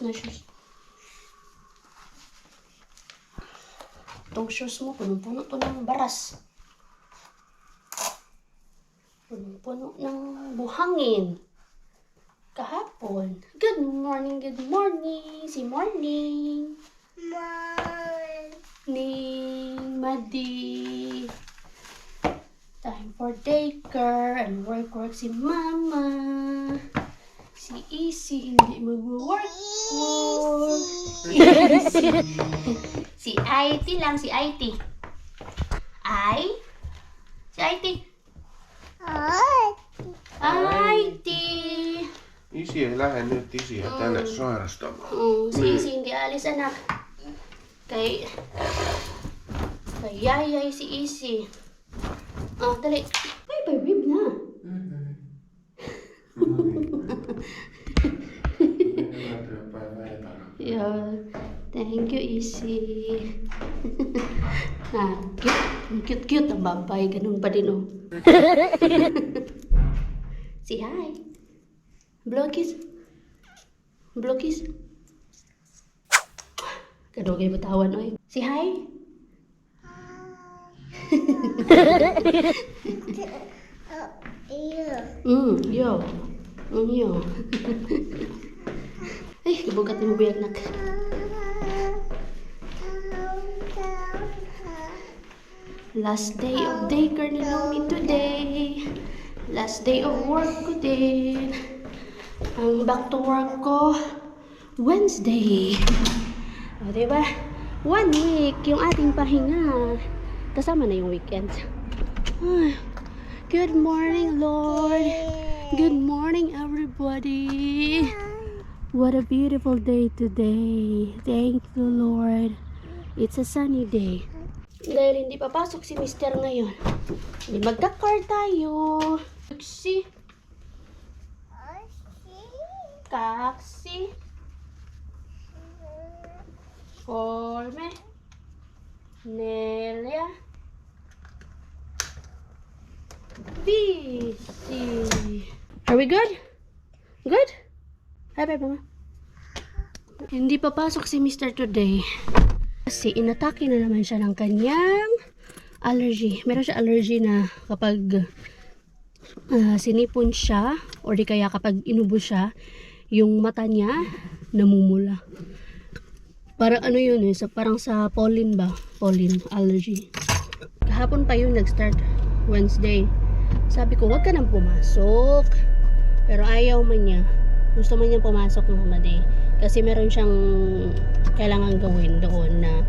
na shoes. Itong shoes mo, punong-puno to ng baras. Punong-puno ng buhangin. Kahapon. Good morning, good morning. Si morning. Morning, Madi. Time for daycare and work si mama. Si Easy hindi mag-work. Easy. Si IT lang, si IT. Si IT. IT. Isi ei lähde nyt isiä tänne sairastamaan. Si Easy hindi alis anak. Kay yayay si Easy. Dali. Bye, bib na. Yeah. Thank you, Easy. Cute ang babay. Ganun pa din, oh. Si hi. Blow kiss. Blow kiss. Kadugay batawan, oy. Si hi. Yo. Yo. Ay, kabugat mo ba anak? Last day of daycare ni Lumi today. Last day of work ko din. Ang back to work ko, Wednesday. O, diba? 1 week yung ating pahinga. Kasama na yung weekend. Good morning, Lord. Good morning, everybody. What a beautiful day today. Thank you, Lord. It's a sunny day. Dahil hindi papasok si Mr. ngayon, hindi magka-car tayo. Taxi. Taxi. Forme. Nelia. Busy. Are we good? Good? Bye-bye, mama. Hindi papasok si Mr. today. Kasi inatake na naman siya ng kanyang allergy. Meron siya allergy na kapag sinipon siya or di kaya kapag inubo siya, yung mata niya namumula. Parang ano yun eh, parang sa pollen ba? Pollen allergy. Kahapon pa yun nag-start, Wednesday. Sabi ko, wag ka nang pumasok. Pero ayaw man niya. Gusto man niya pumasok ng Monday. Kasi meron siyang kailangan gawin doon na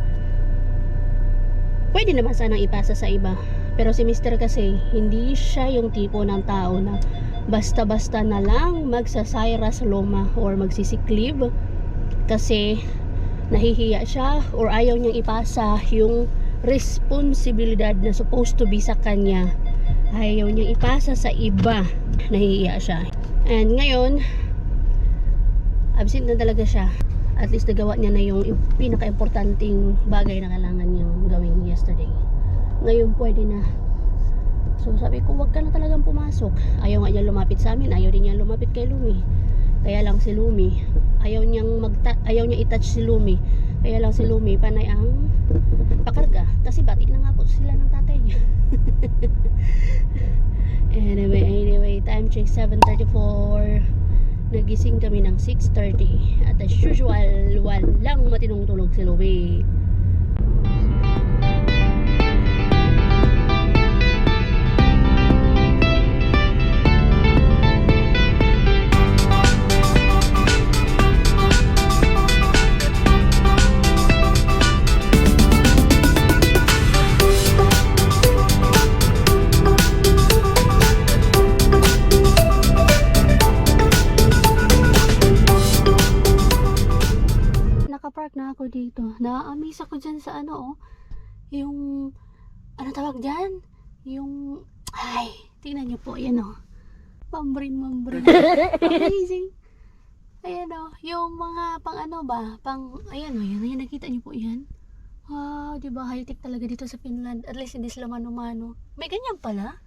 pwede naman sanang ipasa sa iba. Pero si Mr. kasi, hindi siya yung tipo ng tao na basta-basta na lang magsasayra sa loma or magsisick leave. Kasi nahihiya siya or ayaw niyang ipasa yung responsibilidad na supposed to be sa kanya. Ayaw niyang ipasa sa iba. Nahihiya siya. And ngayon, absent na talaga siya. At least nagawa niya na yung pinaka-importanting bagay na kailangan niyang gawin yesterday. Ngayon pwede na. So sabi ko, wag ka na talagang pumasok. Ayaw nga niya lumapit sa amin. Ayaw din niya lumapit kay Lumi. Kaya lang si Lumi, ayaw niya i-touch si Lumi. Kaya lang si Lumi panay ang pakarga. Kasi bati na nga po sila ng tatay niya. Anyway, time check 7:34. Nagising kami ng 6:30 at as usual, walang matinong tulog si Lumi. Nakapark na ako dito. Na-amaze ako dyan sa ano, yung, ano tawag dyan? Yung, ay, tingnan nyo po, yan Mambrin. Amazing. Ayan yung mga pang ano ba, ayan nakita nyo po yan. Wow, diba, high-tech talaga dito sa Finland. At least hindi sila mano-mano. May ganyan pala.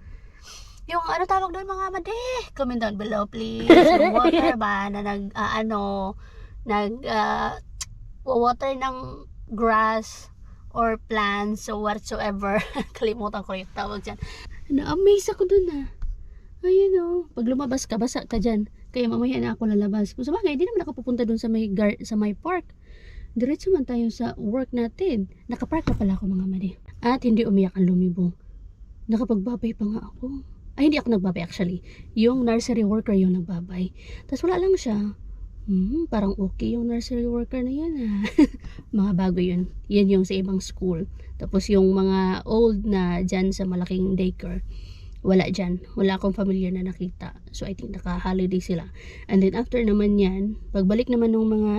Yung ano tawag doon mga made? Comment down below please. Yung water ba na water ng grass or plants or whatsoever. Kalimutan ko yung tawag dyan. Na-amaze ako dun ayun o, pag lumabas ka, basa ka dyan. Kaya mamaya na ako lalabas. Kung sabagay, di naman ako pupunta dun sa may park. Diretso man tayo sa work natin. Nakapark na pala ako mga mali. At hindi umiyak ang lumibong. Nakapagbabay pa nga ako. Ay, hindi ako nagbabay actually. Yung nursery worker yung nagbabay. Tapos wala lang siya. Parang okay yung nursery worker na yan mga bago yun. Yan yung sa ibang school. Tapos yung mga old na dyan sa malaking daycare, wala dyan. Wala akong familiar na nakita. So I think naka-holiday sila. And then after naman yan, pagbalik naman ng mga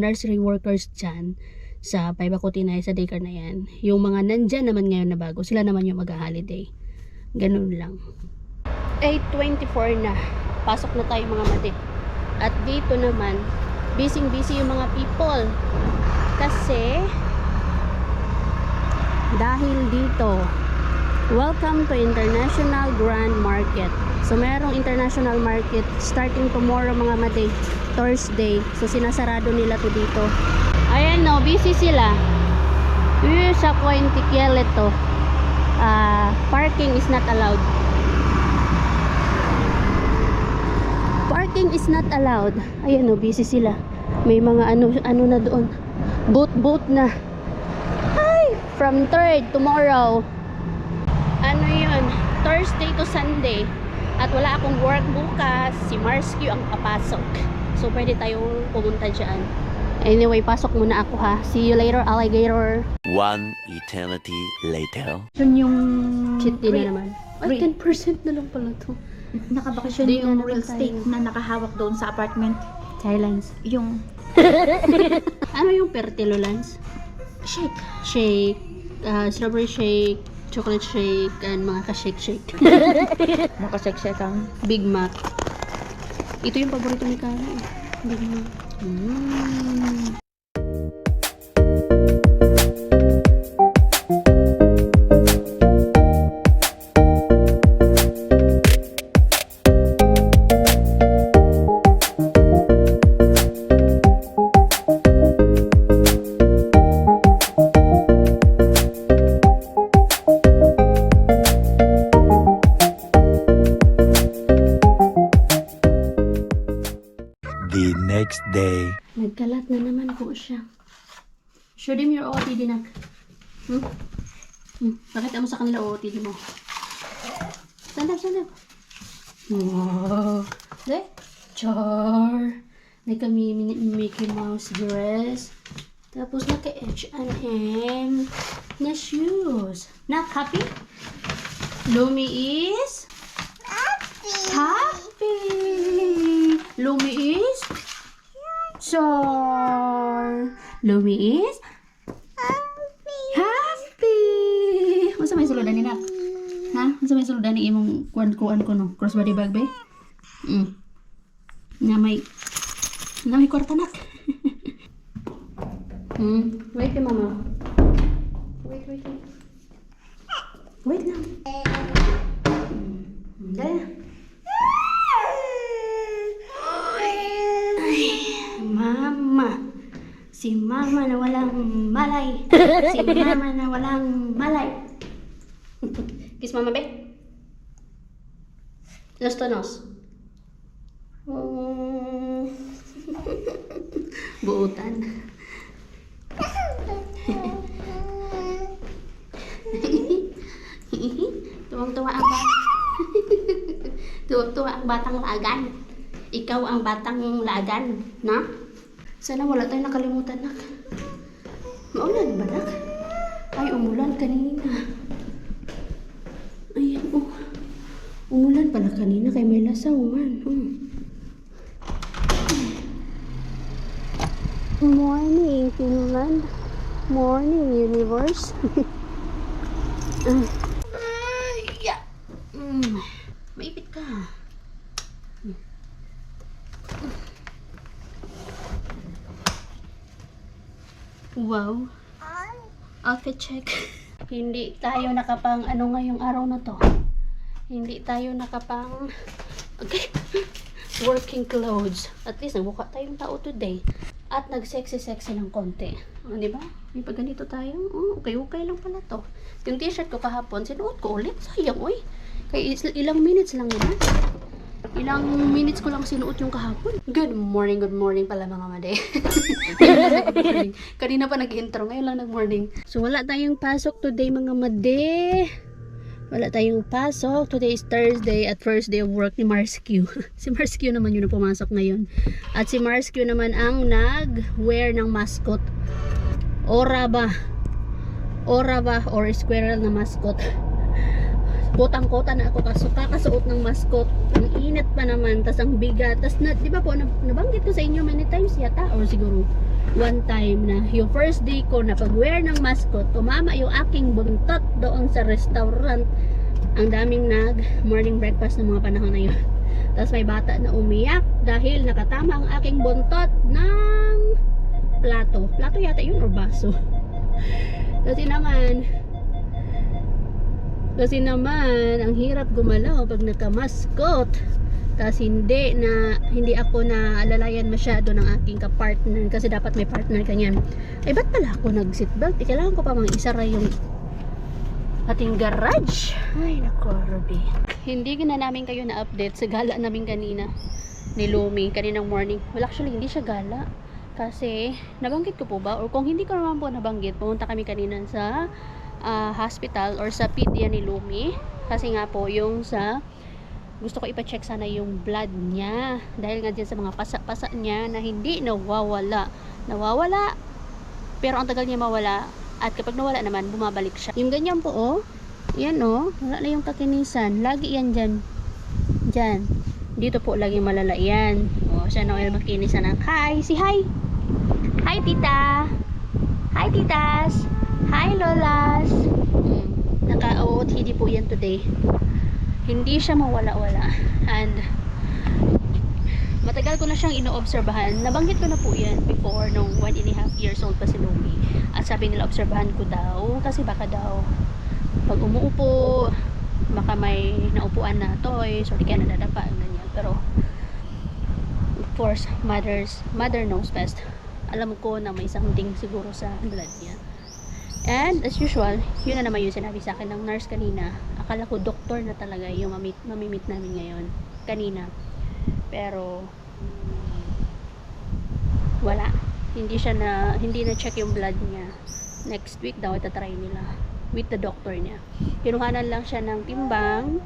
nursery workers dyan sa Paibacotinay, sa daycare na yan, yung mga nandyan naman ngayon na bago, sila naman yung mag-holiday. Ganun lang. 8:24 na. Pasok na tayo mga mati. At dito naman, busy yung mga people. Kasi, dahil dito, welcome to International Grand Market. So, merong International Market starting tomorrow mga mati, Thursday. So, sinasarado nila to dito. Ayan no, busy sila. Sa Cointiquiele to. Parking is not allowed. Parking is not allowed. Ayan o, busy sila. May mga ano na doon. Boat na. Ay! From 3rd tomorrow. Ano yun? Thursday to Sunday. At wala akong work bukas. Si Marsky ang papasok. So, pwede tayong pumunta dyan. Anyway, pasok muna ako ha. See you later, alligator. One eternity later. Yun yung Cheat din na naman. Ay, 10% na lang pala to. nakabakasyon Di yung na real naman estate tayo. na nakahawak doon sa apartment. Silence. Yung Ano yung Pertilo Lance? shake. Shake, strawberry shake, chocolate shake, and mga ka-shake-shake. Makashake ang Big Mac. Ito yung paborito ni Kara. Big Mac. The next day. Nagkalat na naman po siya. Show them your OOTD, Nak. Pakita mo sa kanila OOTD mo. Stand up, stand up. Wow. There. Char. Nagka Mickey Mouse dress. Tapos naka H&M na shoes. Nak, happy? Lumi is? Happy. Lumi is? Char. Lumi is? Happy. Masa may suludan ni Nak? Ha? Masa may suludan ni imong kuan ko no? Crossbody bag ba? Na may kwarta Nak. Wait kay mama. Wait. Wait lang. Dala. Mama. Si mama na walang malay. Si mama na walang malay. Kiss mama, be. Los tonos. Buutan. Tuwang-tuwa ang bata. Tuwang-tuwa ang batang lagan. Ikaw ang batang lagan, na? Sana wala tayong nakalimutan, Nak. Maulan ba, Nak? Ay, umulan kanina. Ayan, oh. Umulan pala kanina kay may lasawan. Morning, Finland. Morning, universe. Maipit ka. Wow. Outfit check. Hindi tayo nakapang ano ngayong araw na to. Hindi tayo nakapang Okay. Working clothes. At least nagbuka tayong tao today. At nag-sexy-sexy ng konti. O, di ba? May pag ganito tayo. Okay lang pala to. Yung t-shirt ko kahapon, sinuot ko ulit. Sayang, uy. Kaya ilang minutes lang yun. Ilang minutes ko lang sinuot yung kahapon. Good morning pala mga made. Good morning. Kanina pa nag-intro, ngayon lang nag-morning. So wala tayong pasok today mga made. Wala tayong pasok. Today is Thursday at first day of work ni Marsque. Si Marsque naman yun na pumasok ngayon. At si Marsque naman ang nag-wear ng mascot. Ora ba or squirrel na mascot. Kotang-kota na ako kakasuot ng mascot. Ang init pa naman, tas ang bigat. Tas di ba po, nabanggit ko sa inyo many times yata, or siguro one time na yung first day ko na pag-wear ng mascot, tumama yung aking buntot doon sa restaurant. Ang daming morning breakfast ng mga panahon na yun. Tas may bata na umiyak dahil nakatama ang aking buntot ng plato. Plato yata yun or baso. Kasi naman, ang hirap gumalaw pag naka-mascot. Tapos hindi ako na alalayan masyado ng aking kapartner. Kasi dapat may partner kanyan. Ay, ba't pala ako nag-seatbelt? Kailangan ko pa mang isara yung ating garage. Ay, nako, Ruby. Hindi na namin kayo na-update sa gala namin kanina. Ni Lumi, kaninang morning. Well, actually, hindi siya gala. Kasi, nabanggit ko po ba? Or kung hindi ko naman po nabanggit, pumunta kami kanina sa hospital or sa pedya ni Lumi. Kasi nga po, yung gusto ko ipa-check sana yung blood niya. Dahil nga dyan sa mga pasa-pasa niya na hindi nawawala. Pero ang tagal niya mawala. At kapag nawala naman, bumabalik siya. Yung ganyan po, oh. Yan, oh. Wala na yung kakinisan. Lagi yan dyan. Dyan. Dito po, lagi malala yan. Oh, siya na oil makinisan ng hi. Si hi. Hi, tita. Hi, titas. Hi, lolas. Naka-OOTD po yan today. Hindi siya mawala-wala. And matagal ko na siyang inoobserbahan. Nabanggit ko na po yan before nung 1.5 years old pa si Lumi. At sabi nila obserbahan ko daw kasi baka daw pag umuupo baka may naupuan na toys or di kaya nadadapa ganyan. Pero of course mother knows best. Alam ko na may something siguro sa blood niya. And as usual, yun na naman yung sinabi sa akin ng nurse kanina. Akala ko doktor na talaga yung mamimit namin ngayon kanina. Pero wala. Hindi na check yung blood niya. Next week daw itatry nila with the doctor niya. Kinuhanan lang siya ng timbang,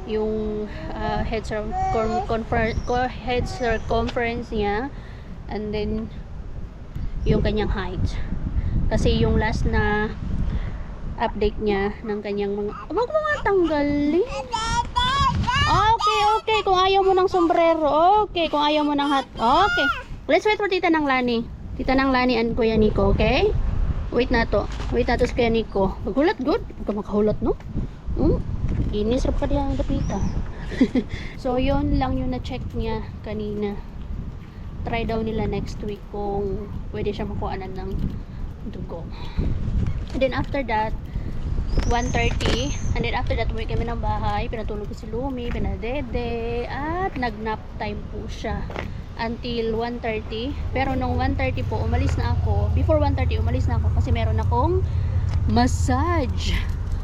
yung head circumference niya, and then yung kanyang height. Kasi yung last na update niya ng kanyang wag mo nga tanggalin. Okay. Kung ayaw mo ng sombrero, okay. Kung ayaw mo ng hat, okay. Let's wait for Tita Nang Lani. Tita Nang Lani and Kuya Nico, okay? Wait na to sa Kuya Nico. Maghulat good. Huwag ka makahulat, no? Inis rap ka diyan ang dapita. So, yun lang yung na-check niya kanina. Try daw nila next week kung pwede siya makuhanan ng dugo. And then after that 1:30, and then after that uwi kami ng bahay, pinatulog ko si Lumi, pinadede, at nag-nap time po siya until 1:30. Pero nung 1:30 po umalis na ako. Before 1:30 umalis na ako kasi meron akong massage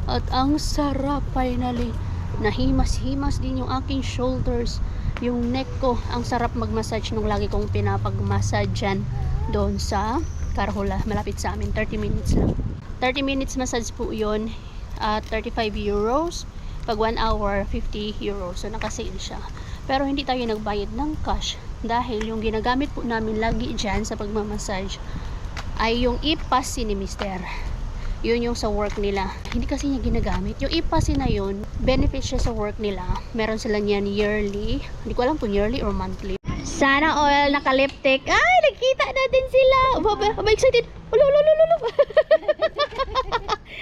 at ang sarap. Finally nahimas-himas din yung aking shoulders, yung neck ko. Ang sarap mag-massage nung lagi kong pinapag-massagean doon sa Carhula, malapit sa amin. 30 minutes lang. 30 minutes massage po yun at 35 euros. Pag 1 hour, 50 euros. So nakasale siya. Pero hindi tayo nagbayad ng cash dahil yung ginagamit po namin lagi dyan sa pagmamassage ay yung e-pass ni Mister. Yun yung sa work nila. Hindi kasi niya ginagamit. Yung e-pass na yun, benefit siya sa work nila. Meron sila niyan yearly. Hindi ko alam kung yearly or monthly. Sana all naka-lipstick. Ay, nakita natin sila. Aba, excited.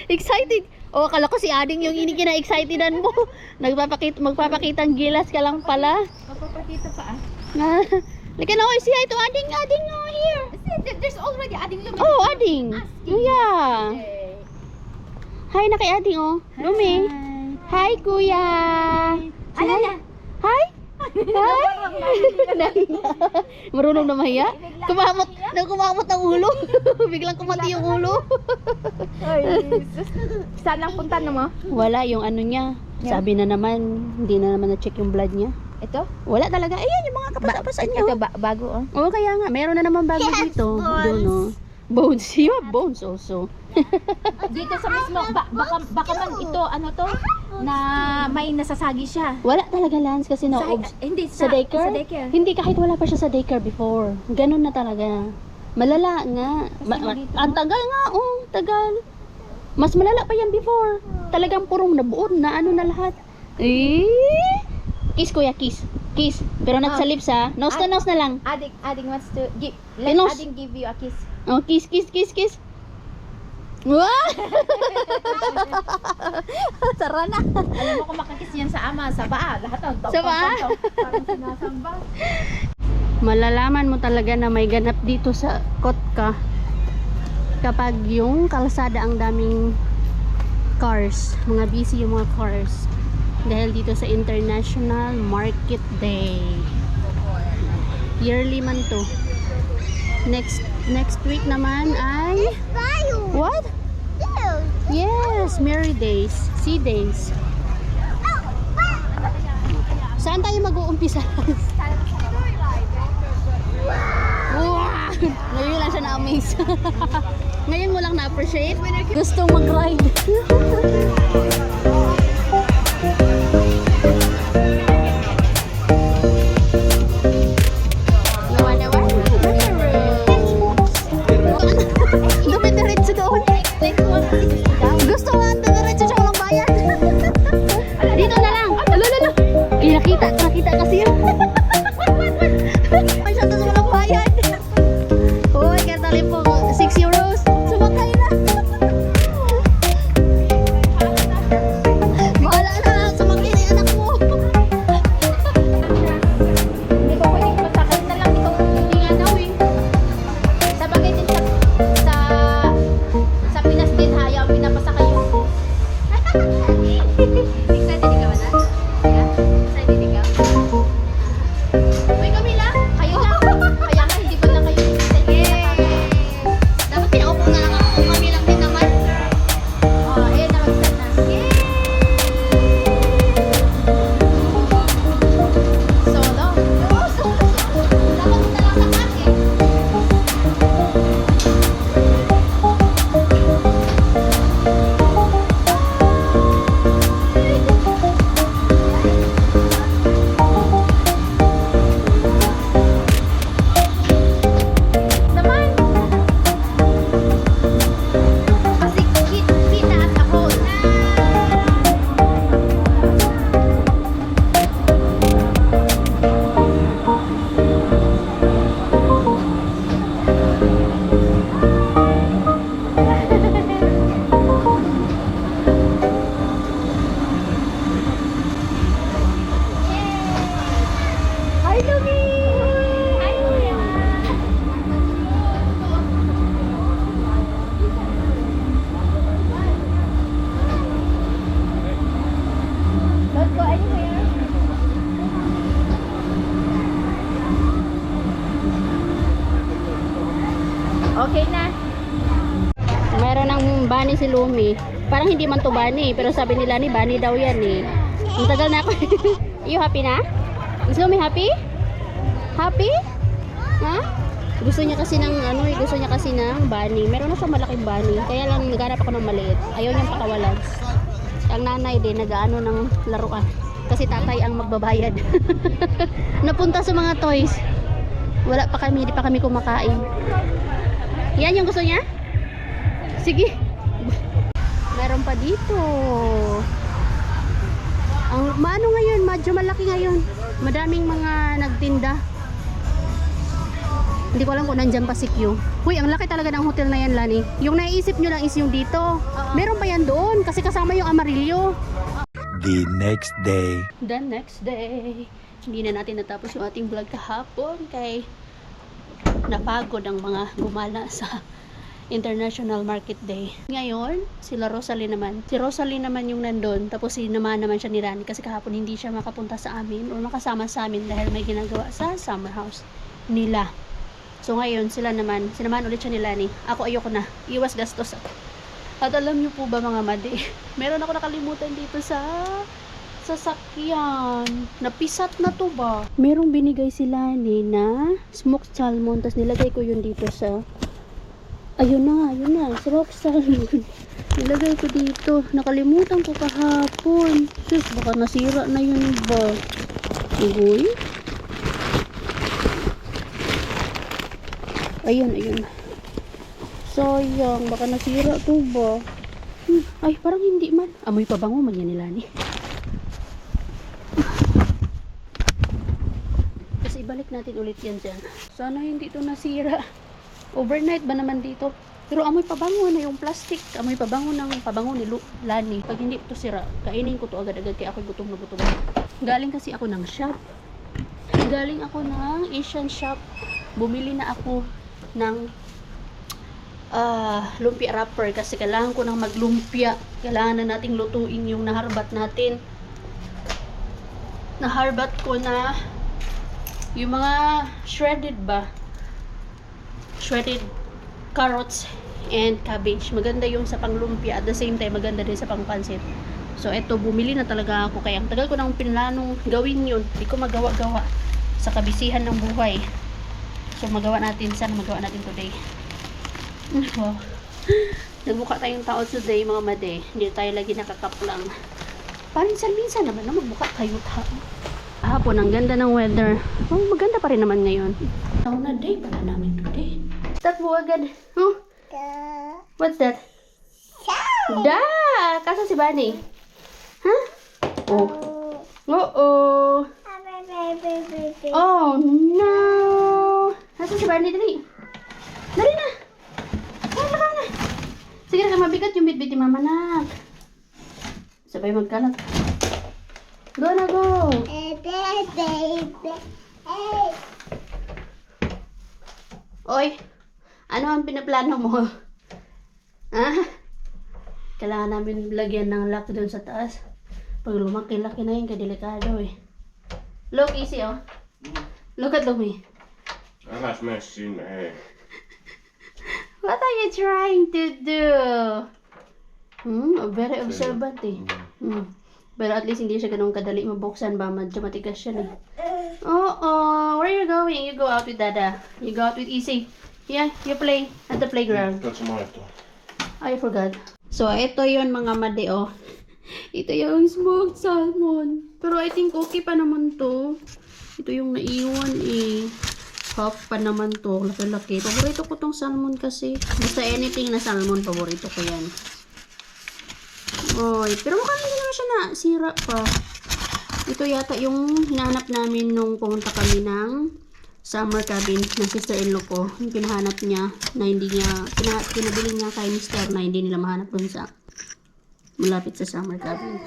Excited. Oh, akala ko si Ading yung na-excitedan mo. Magpapakitang gilas ka lang pala. Magpapakita pa Like, no, say hi to Ading. Ading, no, here. There's already Ading Lumi. Oh, Ading. Yeah. Hi na kay Ading, oh. Lumi. Hi, Kuya. Hi. Nahiya. Marunong na mahiya? Kumamot ng ulo. Biglang kumati yung ulo. Ay, sus. Saan ang punta mo? Wala yung ano niya. Sabi na naman, hindi na naman na-check yung blood niya. Ito? Wala talaga. Ayan yung mga kapasa-kapasa niya. Ito bago oh. Oo, kaya nga. Meron na naman bago dito. Doon, oh. Bones. You have bones also. Dito sa mismo, baka man ito, ano to? Na may nasasagi siya. Wala talaga, Lance, kasi na Hindi, sa daycare? Sa daycare. Hindi, kahit wala pa siya sa daycare before. Ganun na talaga. Malala nga. Ang tagal nga, oh, tagal. Mas malala pa yan before. Talagang purong nabuod na ano na lahat. Eh? Kiss, kuya, kiss. Kiss. Pero not sa lips, ha? Nose to nose na lang. Ading wants to give, Pinos. Ading give you a kiss. Oh, kiss, kiss, kiss, kiss. Wow! Tara na. Alam mo kung makakiss yan sa ama, sa paa, lahat ng Sa paa? Parang sinasamba. Malalaman mo talaga na may ganap dito sa Kotka kapag yung kalsada ang daming cars, mga busy yung mga cars dahil dito sa International Market Day. Yearly man to. Next week naman ay what? Yes, Merry Days, Sea Days. Saan tayo mag-uumpisa? Wow! Ngayon lang siya na-amaze. Ngayon mo lang na-appreciate. Gustong mag-ride. You wanna what? Dumidiretso doon. Gusto nga, dumidiretso siya walang bayad. Dito na lang. Lalo. Nakita kasi yun. Masyado sa walang bayad. Uy, katali po, 6 euros. Sumakay na. Bahala na, sumakay na yung anak mo. Hindi ko pwedeng pasakay na lang ikaw. Hindi nga daw eh. Sa bagay din sa Pinas din hayaw pinapasakay yung excited ka ba na? Yeah? Excited ka? Uy, Camila, kayo lang. Kaya nga hindi ko lang kayo excited. Dapat pinaupo na lang ako kung kami lang din naman. Oh, eh nag-start na. Solo. Dapat na lang sa parking. Naman. Kasi kita at ako. Hi, Lumi! Hi, Kuya! Don't go anywhere. Okay na. Meron ng bunny si Lumi. Parang hindi man to bunny, pero sabi nila ni bunny daw yan eh. Ang tagal na ako. You happy na? Is Lumi happy? Happy? Ha? Gusto niya kasi ng gusto niya kasi ng bunny. Meron na siyang malaking bunny. Kaya lang naghanap ako ng maliit. Ayaw niyang pakawalan. Ang nanay din nag-aano ng laruan. Kasi tatay ang magbabayad. Napunta sa mga toys. Wala pa kami, hindi pa kami kumakain. Yan yung gusto niya? Sige. Meron pa dito. Ang maano ngayon, medyo malaki ngayon. Madaming mga nagtinda. Hindi ko alam kung nandyan pa si Q. Huy, ang laki talaga ng hotel na yan, Lani. Yung naiisip nyo lang is yung dito. Meron pa yan doon kasi kasama yung Amarillo. The next day. The next day. Hindi na natin natapos yung ating vlog kahapon kay napagod ang mga gumala sa International Market Day. Ngayon, sila Rosalie naman. Si Rosalie naman yung nandun. Tapos sinamahan naman siya ni Rani kasi kahapon hindi siya makapunta sa amin or makasama sa amin dahil may ginagawa sa summer house nila. So ngayon, sila naman, sinamahan ulit siya ni Lani. Ako ayoko na. Iwas gastos ako. At alam niyo po ba mga madi, meron ako nakalimutan dito sa sasakyan. Napisat na to ba? Merong binigay sila ni na smoked salmon. Tapos nilagay ko yun dito sa... Ayun na, smoked salmon. Nilagay ko dito. Nakalimutan ko kahapon. Sus, baka nasira na yun ba? Uy. Ayun. Sayang, baka nasira to ba? Ay, parang hindi man. Amoy pabango man yan nila ni. Kasi ibalik natin ulit yan dyan. Sana hindi to nasira. Overnight ba naman dito? Pero amoy pabango na yung plastic. Amoy pabango ni Lani. Pag hindi to sira, kainin ko to agad-agad kaya ako gutom na gutom. Galing kasi ako ng shop. Galing ako ng Asian shop. Bumili na ako ng lumpia wrapper kasi kailangan ko nang maglumpia. Kailangan na nating lutuin yung naharbat natin. Naharbat ko na yung mga shredded carrots and cabbage. Maganda yung sa panglumpia, at the same time maganda din sa pangpansit. So eto, bumili na talaga ako kaya ang tagal ko nang pinlanong gawin yun. Hindi ko magawa-gawa sa kabisihan ng buhay. So magawa natin today. Wow. Nagbuka tayong tao today mga made. Hindi tayo lagi nakakaplang. Paminsan-minsan naman na magbuka tayo tao. Hapon, ang ganda ng weather. Oh, maganda pa rin naman ngayon. Sauna day pala namin today. Start mo agad. Huh? What's that? Da! Kasa si Bunny? Huh? Oh. Oh. Oh no! Kasa si Bunny dali? Dali na! Laka na! Sige na, mabigat yung bitbit ni Mama Nak. Sabay magkalat. Go na, go! Oy! Ano ang pinaplano mo? Ah? Kailangan namin lagyan ng lock doon sa taas. Pag lumaki-laki na yun, kadelikado eh. Look, easy oh. Look at Lumi. Äläs mene sinne, hei. What are you trying to do? Very observant eh. Pero at least hindi siya ganun kadali mabuksan ba? Medyo matigas siya eh. Where are you going? You go out with Dada. You go out with Easy. Yeah, you play at the playground. Katso maitoa. I forgot. So, ito yon mga madi oh. Ito yung smoked salmon. Pero I think okay pa naman to. Ito yung naiwan eh. Half pa naman to. Laki-laki. Paborito ko tong salmon kasi. Basta anything na salmon, paborito ko yan. Oy, pero mukhang hindi naman siya nasira pa. Ito yata yung hinahanap namin nung pumunta kami ng summer cabin ng sister-in-law ko. Yung pinahanap niya na hindi niya, pinabili niya kay mister na hindi nila mahanap dun sa malapit sa summer cabin.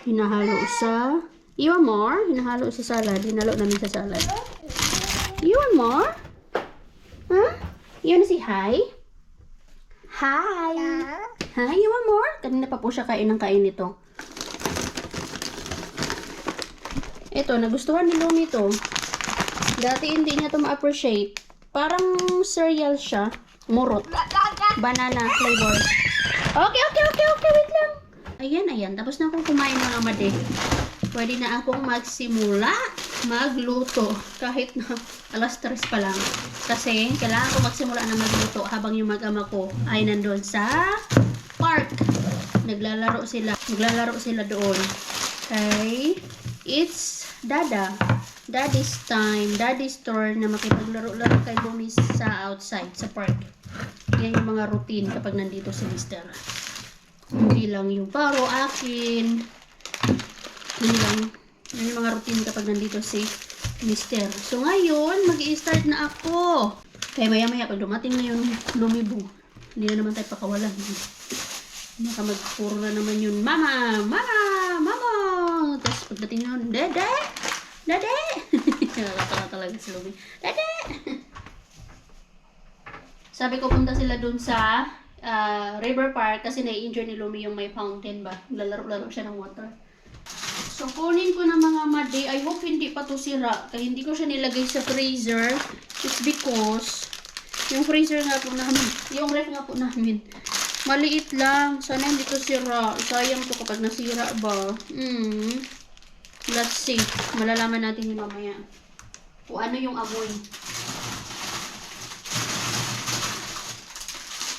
Hinahalo sa, you want more? Hinahalo sa salad. Hinalo namin sa salad. You want more? Huh? You wanna say hi? Hi! Hi, you want more? Kanina pa po siya kain nito. Ito, nagustuhan ni Lumi to. Dati hindi niya to ma-appreciate. Parang cereal siya. Murot. Banana flavor. Okay, wait lang. Ayan. Tapos na akong kumain mga made. Pwede na akong magsimula magluto kahit na alas 3 pa lang kasi kailangan ko magsimula na magluto habang yung mag-ama ko ay nandun sa park. Maglalaro sila doon. Okay, it's Daddy's time, Daddy's turn na makipaglaro-laro kay Lumi sa outside, sa park. Yan yung mga routine kapag nandito si Mister. Hindi lang yung paro akin. Hindi lang yung mga routine kapag nandito si Mister. So ngayon, mag-i-start na ako. Kaya maya-maya pag dumating na yung lumibo, hindi na naman tayo pakawalan. Baka magpuro na naman yun, Mama! Tapos pagdating na yun, Dede! Nakakatawa talaga si Lumi. Dede! Sabi ko punta sila dun sa River Park kasi na-enjoy ni Lumi yung may fountain ba. Lalaro-laro siya ng water. So, kunin ko na mga madi. I hope hindi pa to sira. Kaya hindi ko siya nilagay sa freezer. It's because yung freezer nga po namin, yung ref nga po namin, maliit lang. Sana hindi to sira. Sayang to kapag nasira ba. Let's see. Malalaman natin yung mamaya. Kung ano yung amoy.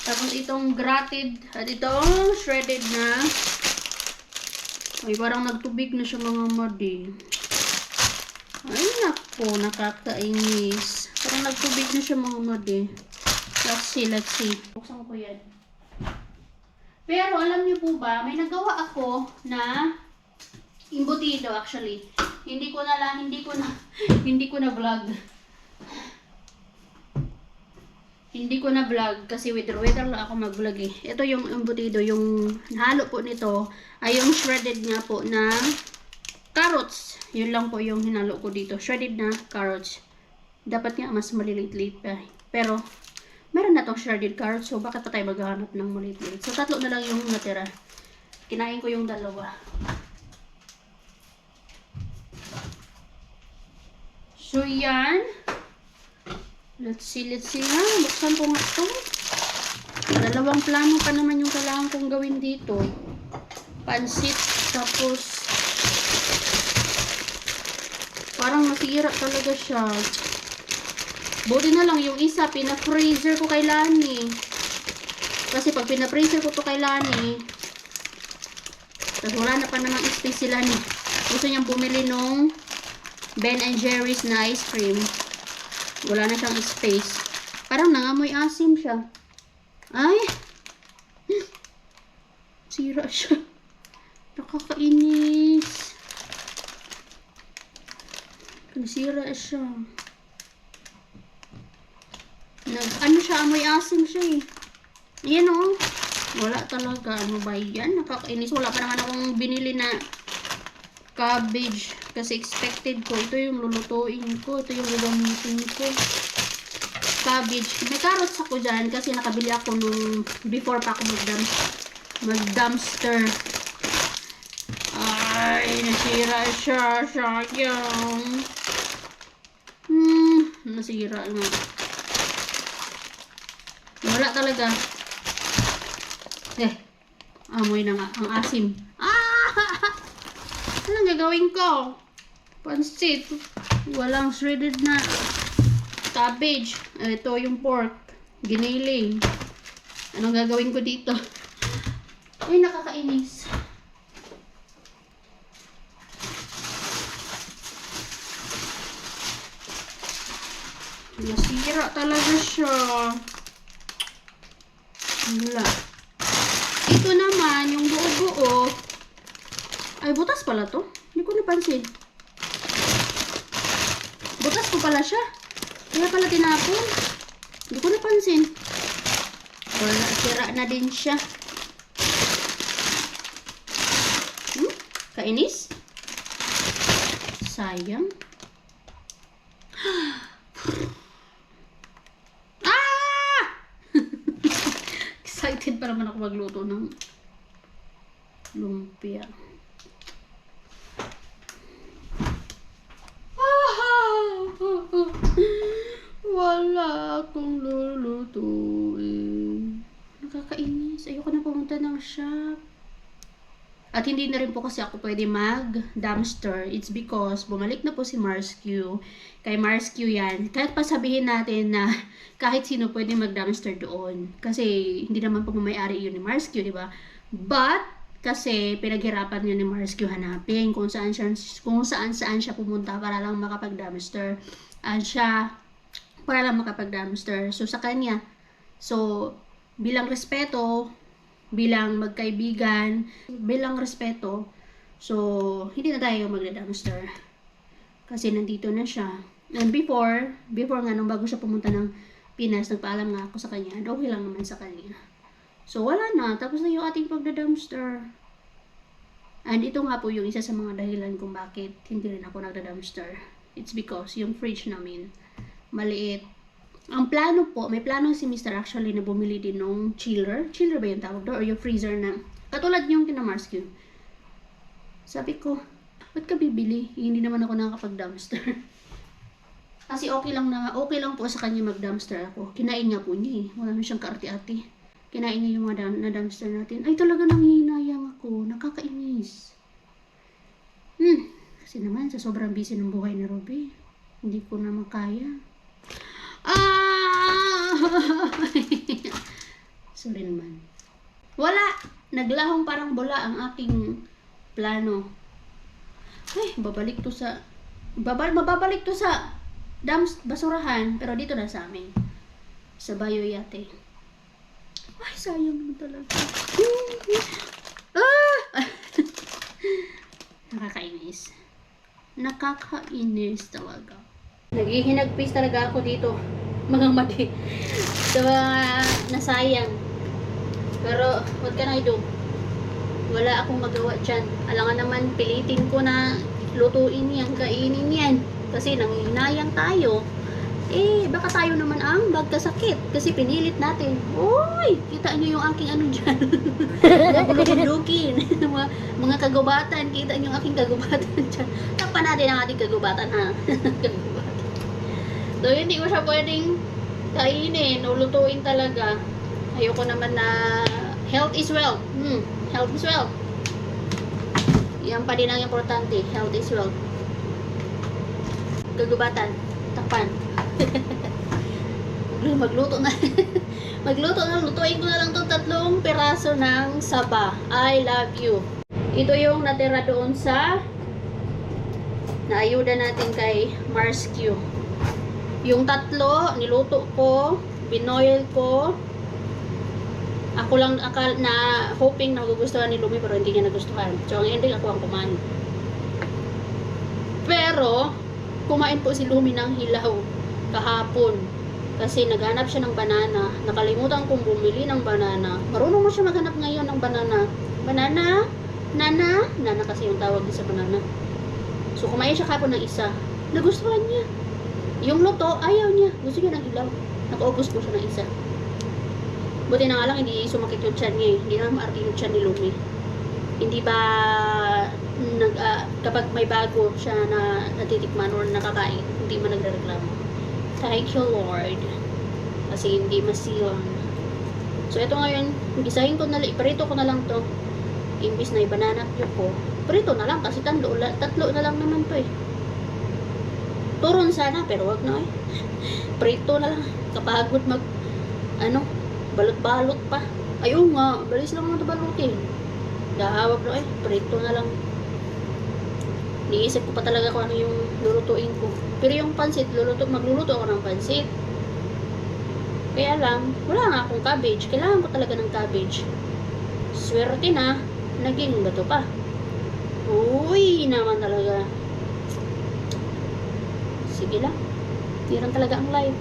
Tapos itong grated at itong shredded na. Ay, parang nagtubig na siya mga madi. Ay, nako, nakakainis. Parang nagtubig na siya mga madi. Let's see. Buksan ko yan. Pero alam niyo po ba, may nagawa ako na embutido actually. Hindi ko na vlog. Hindi ko na vlog kasi with lang ako mag-vlog eh. Ito yung embutido, yung halo po nito ay yung shredded nga po na carrots. Yun lang po yung hinalo ko dito. Shredded na carrots. Dapat nga mas maliliit-liit pa. Pero meron na tong shredded carrots, so bakit pa tayo maghahanap ng maliliit? So 3 na lang yung natira. Kinain ko yung 2. So yan. Let's see nga. Buksan ko nga ito. 2 plano pa naman yung kailangan kong gawin dito. Pansit, tapos parang masira talaga siya. Buti na lang yung isa, pina-freezer ko kay Lani. Kasi pag pina-freezer ko to kay Lani, tapos wala na pa namang space si Lani. Gusto niyang bumili nung Ben and Jerry's na ice cream. Wala na siyang space. Parang nangamoy asim siya. Ay! Sira siya. Nakakainis. Sira siya. Ano siya, amoy asim siya eh. Ayan o. Wala talaga. Ano ba yan? Nakakainis. Wala pa naman akong binili na cabbage. Kasi expected ko. Ito yung lulutuin ko. Ito yung gagamitin ko. Cabbage. May carrots ako dyan. Kasi nakabili ako nung before pa ako mag-dumpster. Ay, nasira siya. Sayang. Nasira nga. Wala talaga. Amoy na nga. Ang asim. Anong gagawin ko? Pansit. Walang shredded na cabbage. Ito yung pork. Giniling. Anong gagawin ko dito? Ay, nakakainis. Nasira talaga siya. Wala. Ito naman, yung buo-buo. Ay, butas pala to. Hindi ko napansin. Butas ko pala siya. Kaya pala tinapon. Hindi ko napansin. Wala, sira na din siya. Kainis? Sayang. Excited pa naman ako magluto ng lumpia. Wala akong lulutuin. Nakakainis. Ayoko na pumunta ng shop. At hindi na rin po kasi ako pwede mag-dumpster. It's because bumalik na po si Marsque. Kay Marsque yan. Kahit pa sabihin natin na kahit sino pwede mag-dumpster doon. Kasi hindi naman po may-ari yun ni Marsque, di ba? But, kasi pinaghirapan yun ni Marsque hanapin kung saan siya pumunta para lang makapag-dumpster. Para lang makapag-dumpster. So, sa kanya. So, bilang respeto, bilang magkaibigan, bilang respeto, so, hindi na tayo magda-dumpster. Kasi nandito na siya. And before nga, nung bago siya pumunta ng Pinas, nagpaalam nga ako sa kanya, and okay lang naman sa kanya. So, wala na. Tapos na yung ating pagda-dumpster. And ito nga po yung isa sa mga dahilan kung bakit hindi rin ako nagda-dumpster. It's because yung fridge namin, maliit. Ang plano po, may plano si Mr. actually na bumili din ng chiller. Chiller ba yung tawag doon? Or yung freezer na, katulad yung kina Marsky. Sabi ko, ba't ka bibili? Hindi naman ako nakakapag-dumpster. Kasi okay lang po sa kanya mag-dumpster ako. Kinain nga po niya eh. Wala na siyang kaarte-arte. Kinain niya yung mga na-dumpster natin. Ay, talaga nanghihinayang ako. Nakakainis. Kasi naman, sa sobrang busy ng buhay ni Ruby, hindi ko na makaya. Sorry naman. Wala! Naglahong parang bola ang aking plano. Ay, mababalik to sa basurahan, pero dito na sa amin. Sa Bayo Yate. Ay, sayang naman talaga. Nakakainis. Nakakainis talaga. Naghihinagpis talaga ako dito. Mga mati. Sa mga nasayang. Pero, what can I do? Wala akong magawa dyan. Alangan naman, pilitin ko na lutuin yan, kainin yan. Kasi nanghihinayang tayo. Eh, baka tayo naman ang magkasakit. Kasi pinilit natin. Uy! Kita nyo yung aking ano dyan. Napakabundukin. mga kagubatan. Kita nyo yung aking kagubatan dyan. Takpan natin ang ating kagubatan, ha? Kagubatan. So, hindi ko siya pwedeng kainin o lutuin talaga. Ayoko naman na health is wealth. Health is wealth. Yan pa din ang importante. Health is wealth. Kagubatan. Takpan. Magluto na. Lutuin ko na lang itong 3 piraso ng saba. I love you. Ito yung natira doon sa naayuda natin kay Marsky. Yung 3, niluto ko, binoil ko. Ako lang na hoping na magugustuhan ni Lumi, pero hindi niya nagustuhan. So, ang ending ako ang kumain. Pero, kumain po si Lumi ng hilaw kahapon. Kasi naghanap siya ng banana. Nakalimutan kong bumili ng banana. Marunong mo siya maghanap ngayon ng banana. Banana? Nana? Nana kasi yung tawag din sa banana. So, kumain siya kahapon ng isa. Nagustuhan niya. Yung luto, ayaw niya. Gusto niya ng hilaw. Nakaubos ko siya ng isa. Buti na nga lang, hindi sumakit yung tiyan niya. Hindi na maarte yung tiyan ni Lumi. Hindi ba kapag may bago siya na natitikman or nakakain, hindi man nagrereklamo. Thank you, Lord. Kasi hindi masilang. So, ito ngayon, gisahin ko na lang, iparito ko na lang to. Imbis na i-banana cue ko. Parito na lang kasi 3 na lang naman to eh. Turon sana, pero wag na eh. Prito na lang. Kapagod balot-balot pa. Ayun nga, balis lang naman ito balutin. Dahawag na eh, prito na lang. Niisip ko pa talaga kung ano yung lulutuin ko. Pero yung pansit, magluluto ako ng pansit. Kaya lang, wala nga akong cabbage. Kailangan ko talaga ng cabbage. Swerte na, naging bato pa. Uy, naman talaga. Sige lang. Hindi lang talaga ang life.